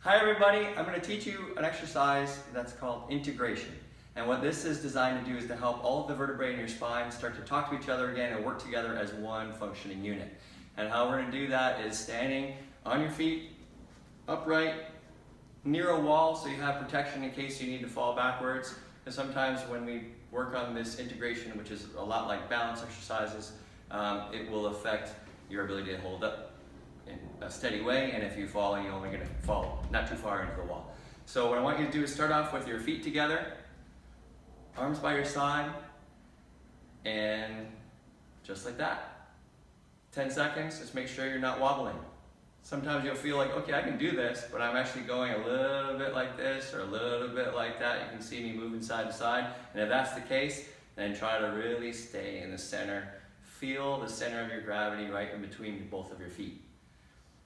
Hi everybody, I'm going to teach you an exercise that's called integration. And what this is designed to do is to help all of the vertebrae in your spine start to talk to each other again and work together as one functioning unit. And how we're going to do that is standing on your feet, upright, near a wall so you have protection in case you need to fall backwards. And sometimes when we work on this integration, which is a lot like balance exercises, it will affect your ability to hold up in a steady way, and if you fall, you're only going to fall not too far into the wall. So what I want you to do is start off with your feet together, arms by your side, and just like that. 10 seconds, just make sure you're not wobbling. Sometimes you'll feel like, okay, I can do this, but I'm actually going a little bit like this or a little bit like that. You can see me moving side to side, and if that's the case, then try to really stay in the center. Feel the center of your gravity right in between both of your feet.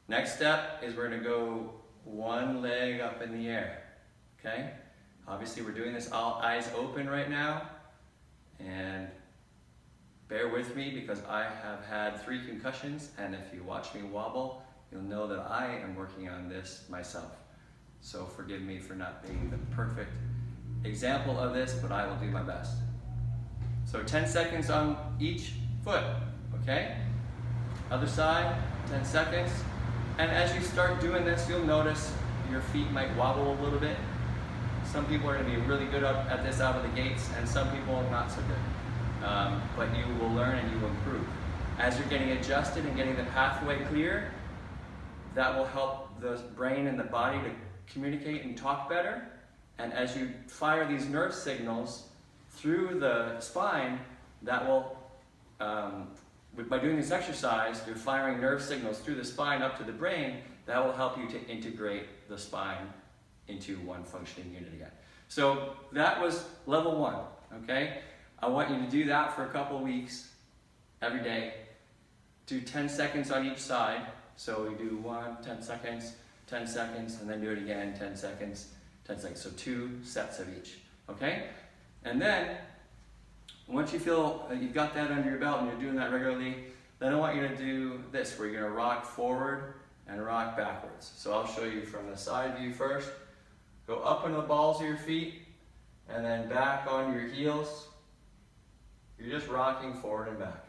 Next step is we're going to go one leg up in the air, okay? Obviously we're doing this all eyes open right now, and bear with me because I have had 3 concussions, and if you watch me wobble, you'll know that I am working on this myself. So forgive me for not being the perfect example of this, but I will do my best. So 10 seconds on each foot, okay? Other side, 10 seconds. And as you start doing this, you'll notice your feet might wobble a little bit. Some people are going to be really good at this out of the gates, and some people not so good. But you will learn and you will improve. As you're getting adjusted and getting the pathway clear, that will help the brain and the body to communicate and talk better. And as you fire these nerve signals through the spine, that will by doing this exercise, you're firing nerve signals through the spine up to the brain. That will help you to integrate the spine into one functioning unit again. So that was level 1, okay? I want you to do that for a couple of weeks, every day. Do 10 seconds on each side. So we do 10 seconds, 10 seconds, and then do it again, 10 seconds, 10 seconds. So 2 sets of each, okay? And then, once you feel you've got that under your belt and you're doing that regularly, then I want you to do this, where you're going to rock forward and rock backwards. So I'll show you from the side view first. Go up into the balls of your feet and then back on your heels. You're just rocking forward and back.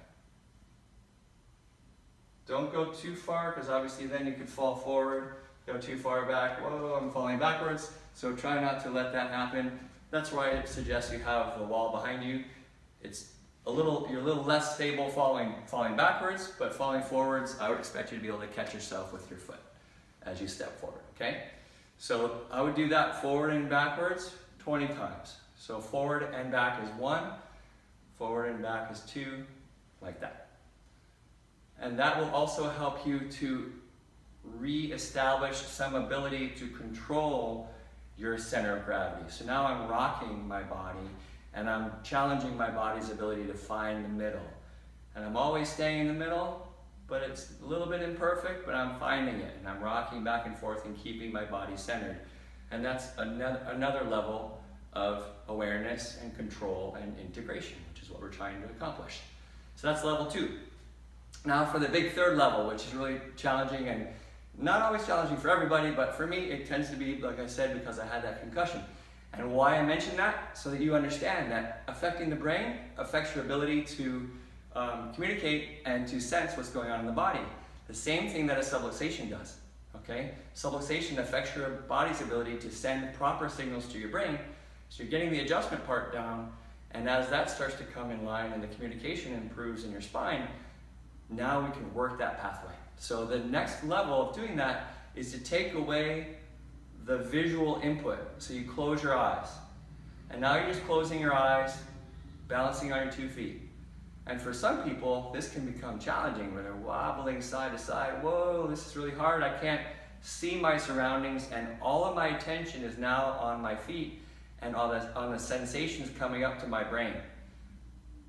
Don't go too far, because obviously then you could fall forward. Go too far back, whoa, I'm falling backwards. So try not to let that happen. That's why I suggest you have the wall behind you. You're a little less stable falling backwards, but falling forwards, I would expect you to be able to catch yourself with your foot as you step forward, okay? So I would do that forward and backwards 20 times. So forward and back is 1, forward and back is 2, like that. And that will also help you to re-establish some ability to control your center of gravity. So now I'm rocking my body, and I'm challenging my body's ability to find the middle. And I'm always staying in the middle, but it's a little bit imperfect, but I'm finding it. And I'm rocking back and forth and keeping my body centered. And that's another level of awareness and control and integration, which is what we're trying to accomplish. So that's level 2. Now for the big third level, which is really challenging, and not always challenging for everybody, but for me it tends to be, like I said, because I had that concussion. And why I mention that? So that you understand that affecting the brain affects your ability to communicate and to sense what's going on in the body. The same thing that a subluxation does, okay? Subluxation affects your body's ability to send proper signals to your brain. So you're getting the adjustment part down, and as that starts to come in line and the communication improves in your spine, now we can work that pathway. So the next level of doing that is to take away the visual input. So you close your eyes. And now you're just closing your eyes, balancing on your 2 feet. And for some people, this can become challenging where they're wobbling side to side. Whoa, this is really hard. I can't see my surroundings, and all of my attention is now on my feet and on the sensations coming up to my brain.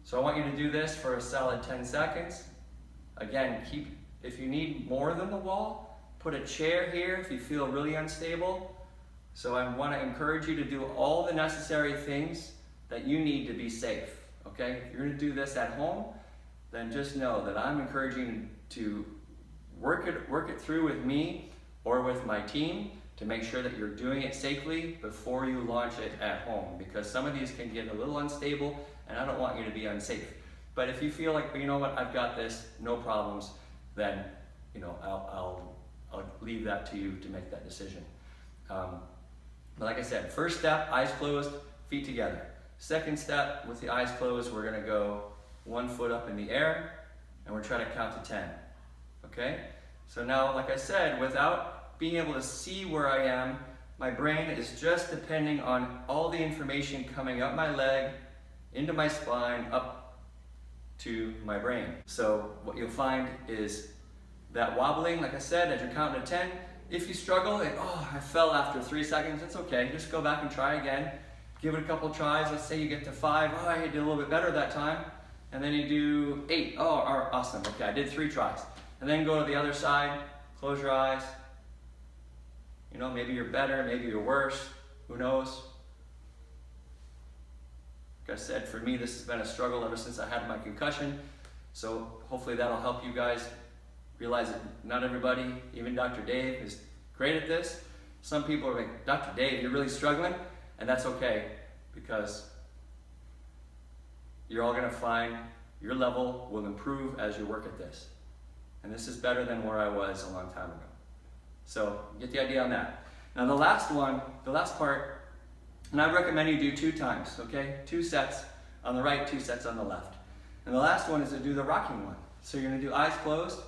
So I want you to do this for a solid 10 seconds. Again, if you need more than the wall, put a chair here if you feel really unstable. So I want to encourage you to do all the necessary things that you need to be safe, okay? If you're going to do this at home, then just know that I'm encouraging you to work it through with me or with my team to make sure that you're doing it safely before you launch it at home, because some of these can get a little unstable and I don't want you to be unsafe. But if you feel like, you know what, I've got this, no problems, then I'll leave that to you to make that decision. But like I said, first step, eyes closed, feet together. Second step, with the eyes closed, we're gonna go 1 foot up in the air and we're trying to count to 10, okay? So now, like I said, without being able to see where I am, my brain is just depending on all the information coming up my leg, into my spine, up to my brain. So what you'll find is that wobbling, like I said, as you're counting to 10, if you struggle and, oh, I fell after 3 seconds, it's okay. Just go back and try again. Give it a couple tries. Let's say you get to 5. Oh, I did a little bit better that time. And then you do 8. Oh, awesome. Okay, I did 3 tries. And then go to the other side. Close your eyes. Maybe you're better, maybe you're worse. Who knows? Like I said, for me, this has been a struggle ever since I had my concussion. So hopefully that'll help you guys realize that not everybody, even Dr. Dave, is great at this. Some people are like, Dr. Dave, you're really struggling? And that's okay, because you're all going to find your level will improve as you work at this. And this is better than where I was a long time ago. So get the idea on that. Now the last part, and I recommend you do 2 times, okay? 2 sets on the right, 2 sets on the left. And the last one is to do the rocking one. So you're going to do eyes closed,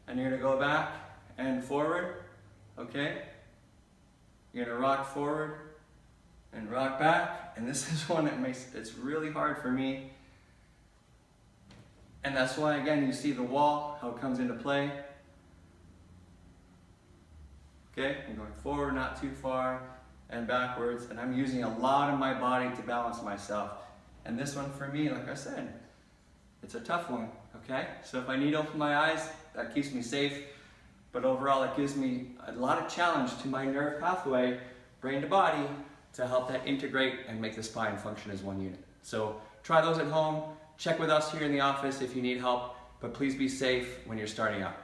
and you're going to go back and forward, okay? You're going to rock forward and rock back, and this is one that it's really hard for me. And that's why, again, you see the wall, how it comes into play. Okay, I'm going forward, not too far, and backwards, and I'm using a lot of my body to balance myself. And this one for me, like I said, it's a tough one, okay? So if I need to open my eyes, that keeps me safe, but overall it gives me a lot of challenge to my nerve pathway, brain to body, to help that integrate and make the spine function as one unit. So try those at home, check with us here in the office if you need help, but please be safe when you're starting out.